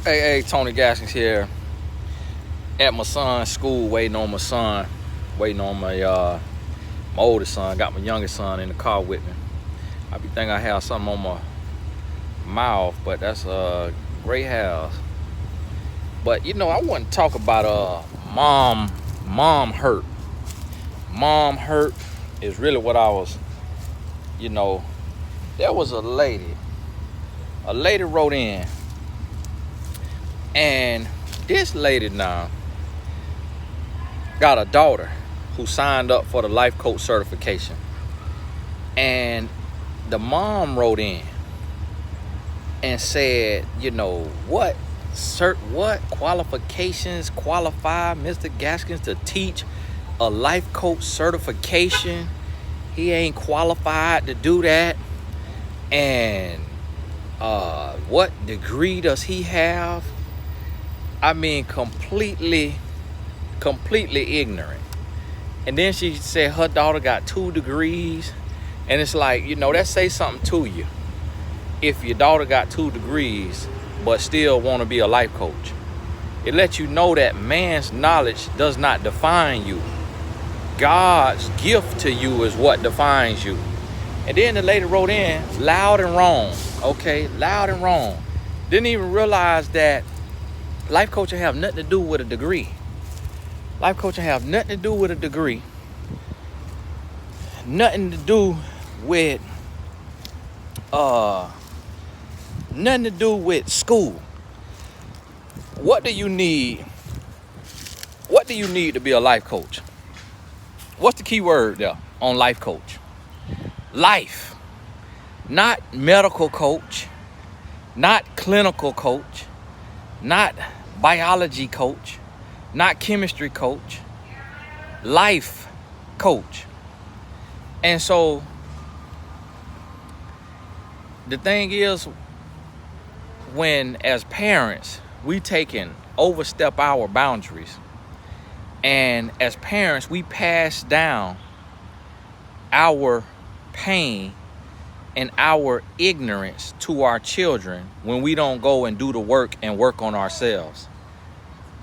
Hey, Tony Gaskins here at my son's school, waiting on my son, waiting on my oldest son. Got my youngest son in the car with me. I be thinking I have something on my mouth, but that's a great house. But I want to talk about mom hurt. Mom hurt is really what I was. You know, there was a lady. A lady wrote in, and this lady now got a daughter who signed up for the life coach certification. And the mom wrote in and said, what qualifications qualify Mr. Gaskins to teach a life coach certification? He ain't qualified to do that. And what degree does he have? I mean, completely ignorant. And then she said her daughter got 2 degrees. And it's like, that say something to you. If your daughter got 2 degrees, but still want to be a life coach. It lets you know that man's knowledge does not define you. God's gift to you is what defines you. And then the lady wrote in, loud and wrong. Okay, loud and wrong. Didn't even realize that life coaching have nothing to do with a degree. Life coaching have nothing to do with a degree. Nothing to do with nothing to do with school. What do you need? What do you need to be a life coach? What's the key word there on life coach? Life. Not medical coach, not clinical coach, not biology coach, not chemistry coach, life coach. And so the thing is, when as parents we overstep our boundaries, and as parents we pass down our pain and our ignorance to our children when we don't go and do the work and work on ourselves.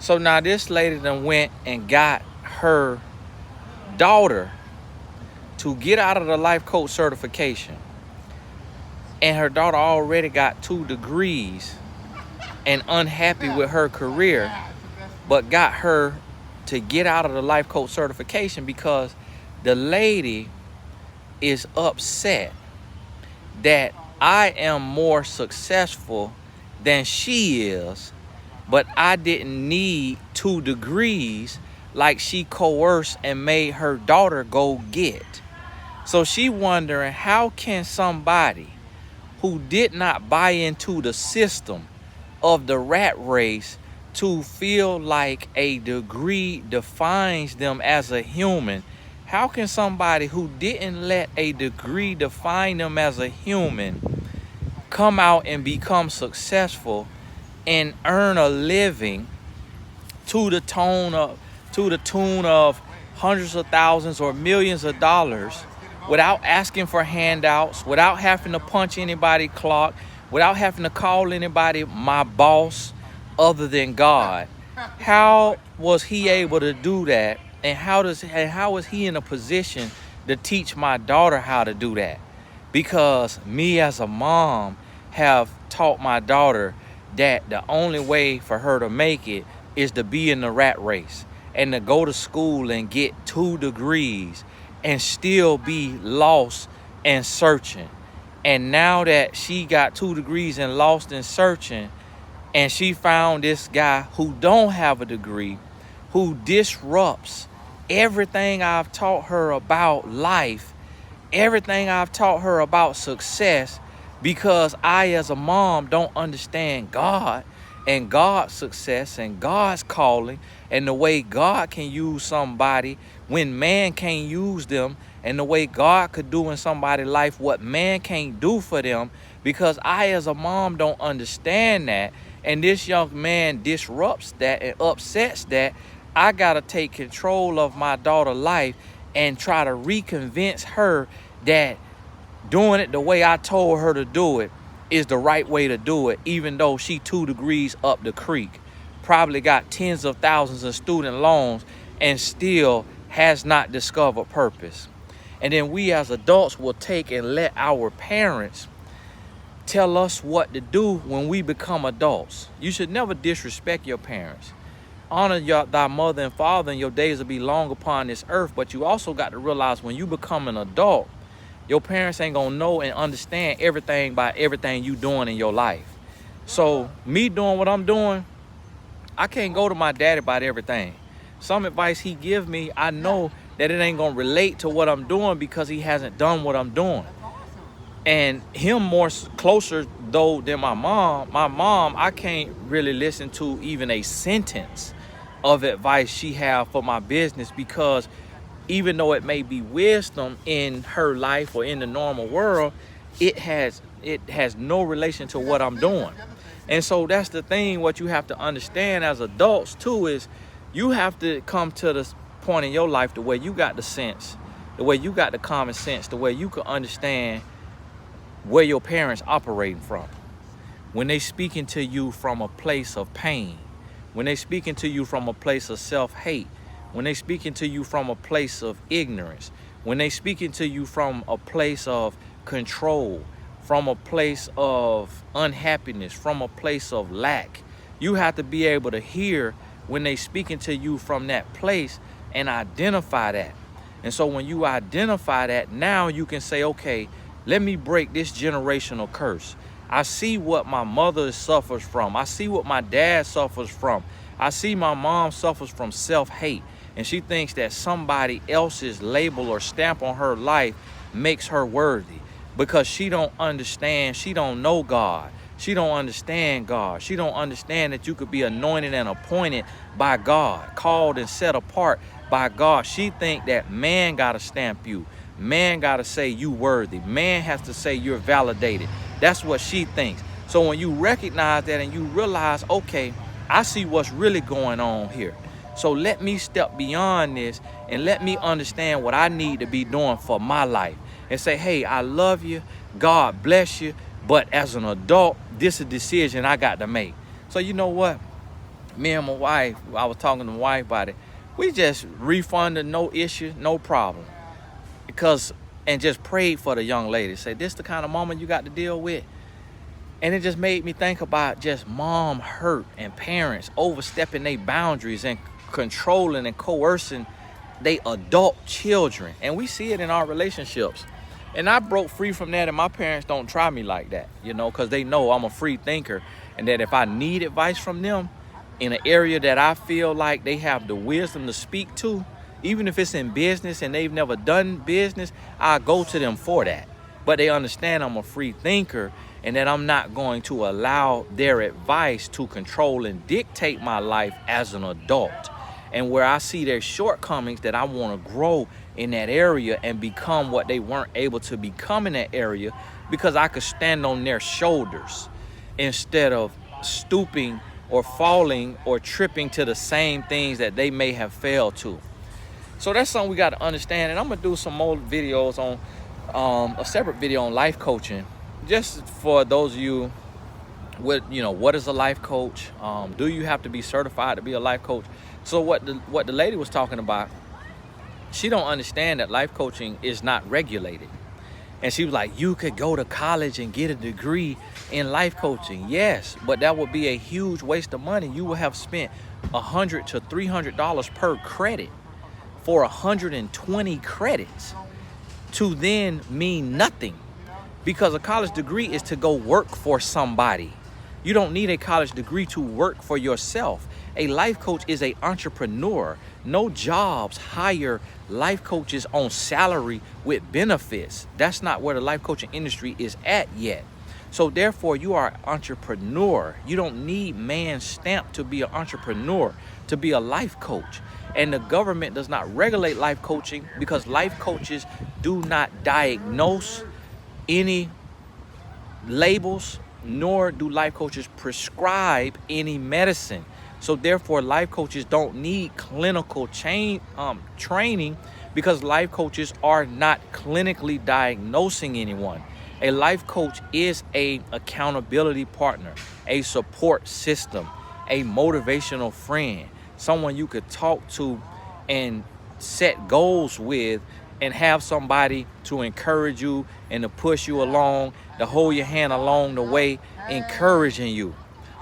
So now this lady then went and got her daughter to get out of the life coach certification. And her daughter already got 2 degrees and unhappy with her career, but got her to get out of the life coach certification because the lady is upset that I am more successful than she is, but I didn't need 2 degrees like she coerced and made her daughter go get. So she wondering, how can somebody who did not buy into the system of the rat race to feel like a degree defines them as a human, how can somebody who didn't let a degree define them as a human come out and become successful and earn a living to the tune of hundreds of thousands or millions of dollars without asking for handouts, without having to punch anybody's clock, without having to call anybody my boss other than God? How was he able to do that? And how is he in a position to teach my daughter how to do that? Because me as a mom have taught my daughter that the only way for her to make it is to be in the rat race and to go to school and get 2 degrees and still be lost and searching. And now that she got 2 degrees and lost and searching, and she found this guy who don't have a degree, who disrupts everything I've taught her about life, everything I've taught her about success, because I as a mom don't understand God and God's success and God's calling and the way God can use somebody when man can't use them, and the way God could do in somebody's life what man can't do for them, because I as a mom don't understand that. And this young man disrupts that and upsets that. I gotta take control of my daughter's life and try to reconvince her that doing it the way I told her to do it is the right way to do it, even though she 2 degrees up the creek, probably got tens of thousands of student loans, and still has not discovered purpose. And then we as adults will take and let our parents tell us what to do when we become adults. You should never disrespect your parents. Honor thy mother and father, and your days will be long upon this earth. But you also got to realize when you become an adult, your parents ain't gonna know and understand everything by everything you doing in your life. So me doing what I'm doing, I can't go to my daddy about everything. Some advice he give me, I know that it ain't gonna relate to what I'm doing because he hasn't done what I'm doing. And him more closer though than my mom, I can't really listen to even a sentence of advice she have for my business, because even though it may be wisdom in her life or in the normal world, it has no relation to what I'm doing. And so that's the thing, what you have to understand as adults too, is you have to come to the point in your life the way you got the sense, the way you got the common sense, the way you can understand where your parents operating from. When they speaking to you from a place of pain, when they speaking to you from a place of self-hate, when they speaking to you from a place of ignorance, when they speaking to you from a place of control, from a place of unhappiness, from a place of lack, you have to be able to hear when they speaking to you from that place and identify that. And so when you identify that, now you can say, okay, let me break this generational curse. I see what my mother suffers from. I see what my dad suffers from. I see my mom suffers from self-hate. And she thinks that somebody else's label or stamp on her life makes her worthy, because she don't understand. She don't know God. She don't understand God. She don't understand that you could be anointed and appointed by God, called and set apart by God. She think that man got to stamp you. Man got to say you worthy. Man has to say you're validated. That's what she thinks. So when you recognize that and you realize, okay, I see what's really going on here. So let me step beyond this and let me understand what I need to be doing for my life, and say, hey, I love you. God bless you. But as an adult, this is a decision I got to make. So you know what? Me and my wife, I was talking to my wife about it. We just refunded, no issue, no problem. And just prayed for the young lady. Say, this the kind of moment you got to deal with. And it just made me think about just mom hurt and parents overstepping their boundaries and controlling and coercing they adult children. And we see it in our relationships. And I broke free from that, and my parents don't try me like that, because they know I'm a free thinker, and that if I need advice from them in an area that I feel like they have the wisdom to speak to, even if it's in business and they've never done business, I go to them for that. But they understand I'm a free thinker, and that I'm not going to allow their advice to control and dictate my life as an adult. And where I see their shortcomings, that I want to grow in that area and become what they weren't able to become in that area, because I could stand on their shoulders instead of stooping or falling or tripping to the same things that they may have failed to. So that's something we got to understand. And I'm going to do some more videos on a separate video on life coaching, just for those of you with, what is a life coach? Do you have to be certified to be a life coach? So what the lady was talking about, she don't understand that life coaching is not regulated. And she was like, you could go to college and get a degree in life coaching. Yes, but that would be a huge waste of money. You will have spent $100 to $300 per credit for 120 credits to then mean nothing, because a college degree is to go work for somebody. You don't need a college degree to work for yourself. A life coach is an entrepreneur. No jobs hire life coaches on salary with benefits. That's not where the life coaching industry is at yet. So therefore, you are an entrepreneur. You don't need man's stamp to be an entrepreneur, to be a life coach. And the government does not regulate life coaching, because life coaches do not diagnose any labels, nor do life coaches prescribe any medicine. So therefore, life coaches don't need clinical training, because life coaches are not clinically diagnosing anyone. A life coach is a accountability partner, a support system, a motivational friend, someone you could talk to and set goals with, and have somebody to encourage you and to push you along, to hold your hand along the way, encouraging you,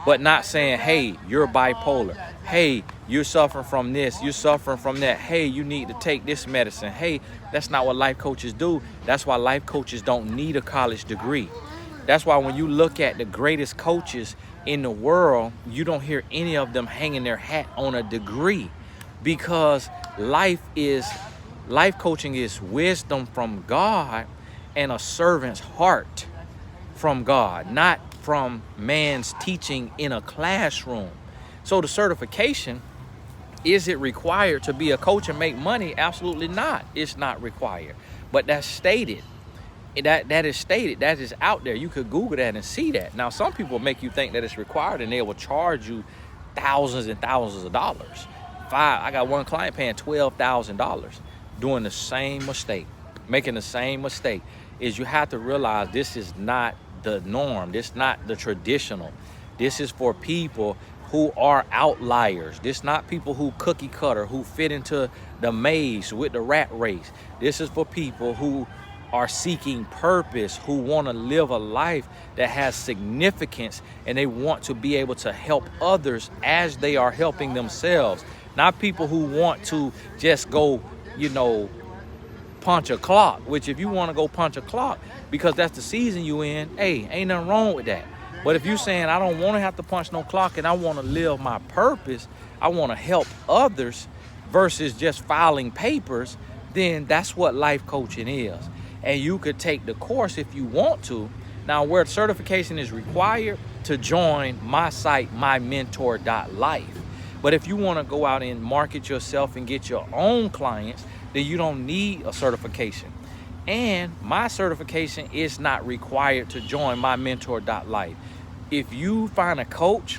but not saying, hey, you're bipolar. Hey, you're suffering from this. You're suffering from that. Hey, you need to take this medicine. Hey, that's not what life coaches do. That's why life coaches don't need a college degree. That's why when you look at the greatest coaches in the world, you don't hear any of them hanging their hat on a degree, because life coaching is wisdom from God and a servant's heart from God, not from man's teaching in a classroom. So the certification, is it required to be a coach and make money? Absolutely not. It's not required. But that's stated. That is stated. That is out there. You could Google that and see that. Now, some people make you think that it's required and they will charge you thousands and thousands of dollars. I got one client paying $12,000 doing the same mistake, making the same mistake. Is you have to realize this is not the norm. This is not the traditional. This is for people who are outliers. This is not people who cookie cutter, who fit into the maze with the rat race. This is for people who are seeking purpose, who want to live a life that has significance, and they want to be able to help others as they are helping themselves. Not people who want to just go, punch a clock, which if you want to go punch a clock because that's the season you in, hey, ain't nothing wrong with that. But if you're saying, I don't want to have to punch no clock and I want to live my purpose, I want to help others versus just filing papers, then that's what life coaching is. And you could take the course if you want to. Now, where certification is required, to join my site, mymentor.life. But if you want to go out and market yourself and get your own clients, then you don't need a certification. And my certification is not required to join mymentor.life. If you find a coach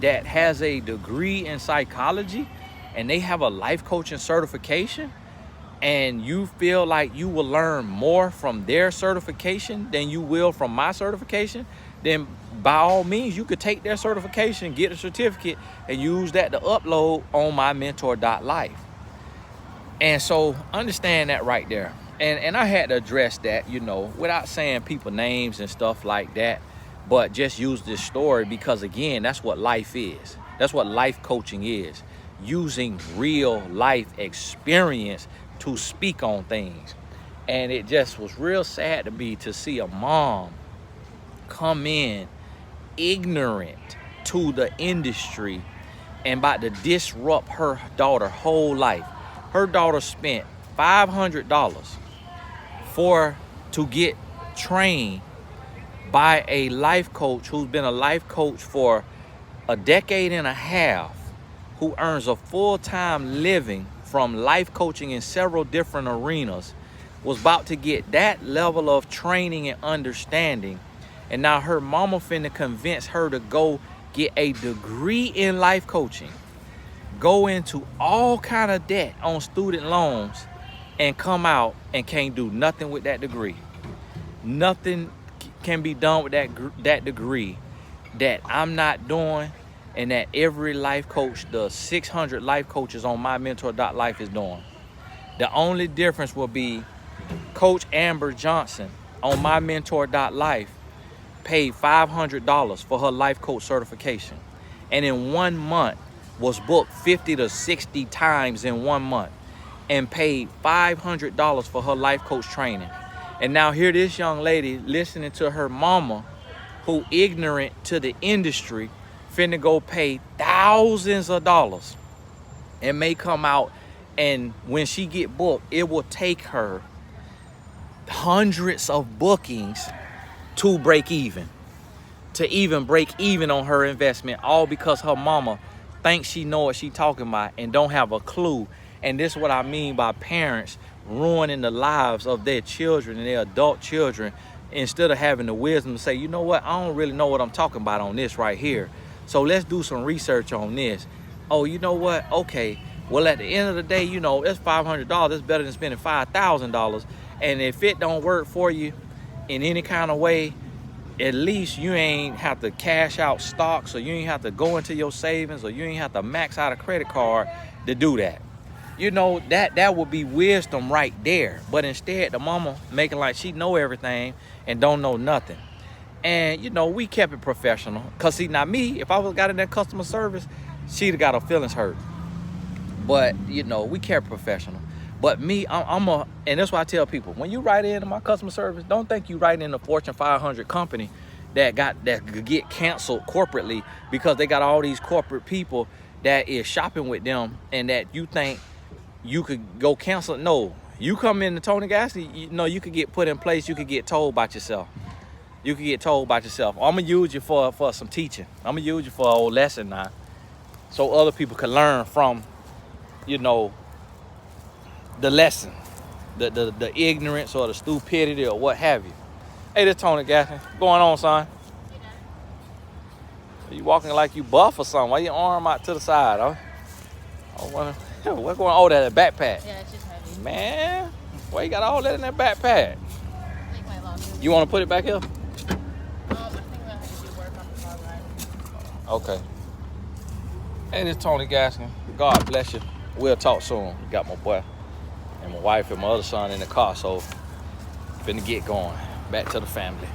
that has a degree in psychology and they have a life coaching certification, and you feel like you will learn more from their certification than you will from my certification, then by all means, you could take their certification, get a certificate, and use that to upload on mymentor.life. And so understand that right there. And I had to address that, without saying people names and stuff like that, but just use this story because, again, that's what life is. That's what life coaching is. Using real life experience to speak on things. And it just was real sad to me to see a mom come in ignorant to the industry and about to disrupt her daughter's whole life. Her daughter spent $500 to get trained by a life coach who's been a life coach for a decade and a half, who earns a full-time living from life coaching in several different arenas, was about to get that level of training and understanding. And now her mama finna convince her to go get a degree in life coaching, go into all kind of debt on student loans, and come out and can't do nothing with that degree. Nothing can be done with that degree that I'm not doing, and that every life coach, the 600 life coaches on mymentor.life is doing. The only difference will be Coach Amber Johnson on mymentor.life paid $500 for her life coach certification, and in 1 month was booked 50 to 60 times in 1 month and paid $500 for her life coach training. And now here this young lady listening to her mama, who ignorant to the industry, finna go pay thousands of dollars and may come out, and when she get booked, it will take her hundreds of bookings to break even, on her investment, all because her mama thinks she know what she talking about and don't have a clue. And this is what I mean by parents ruining the lives of their children and their adult children, instead of having the wisdom to say, you know what, I don't really know what I'm talking about on this right here, so let's do some research on this. Oh, you know what, okay, well, at the end of the day, it's $500. It's better than spending $5,000. And if it don't work for you, in any kind of way, at least you ain't have to cash out stocks, or you ain't have to go into your savings, or you ain't have to max out a credit card to do that. You know, that would be wisdom right there. But instead, the mama making like she know everything and don't know nothing. And, you know, we kept it professional. Because, see, now me, if I was got in that customer service, she'd have got her feelings hurt. But, you know, we kept professional. But me, and that's why I tell people, when you write into my customer service, don't think you write in a Fortune 500 company that could get canceled corporately because they got all these corporate people that is shopping with them, and that you think you could go cancel. No, you come in to Tony Gaston, you know, you could get put in place. You could get told about yourself. You could get told about yourself. I'm going to use you for some teaching. I'm going to use you for a whole lesson now, so other people can learn from, you know, the lesson, the ignorance or the stupidity or what have you. Hey, this Tony Gaston. What's going on, son? You walking like you buff or something? Why your arm out to the side, huh? What's going on? Oh, that backpack. Yeah, it's just heavy. Man, why you got all that in that backpack? Take my locker. You want to put it back here? I think I'm gonna have to do work on the car ride. Okay. Hey, this Tony Gaston. God bless you. We'll talk soon. Got my boy and my wife and my other son in the car, so finna get going. Back to the family.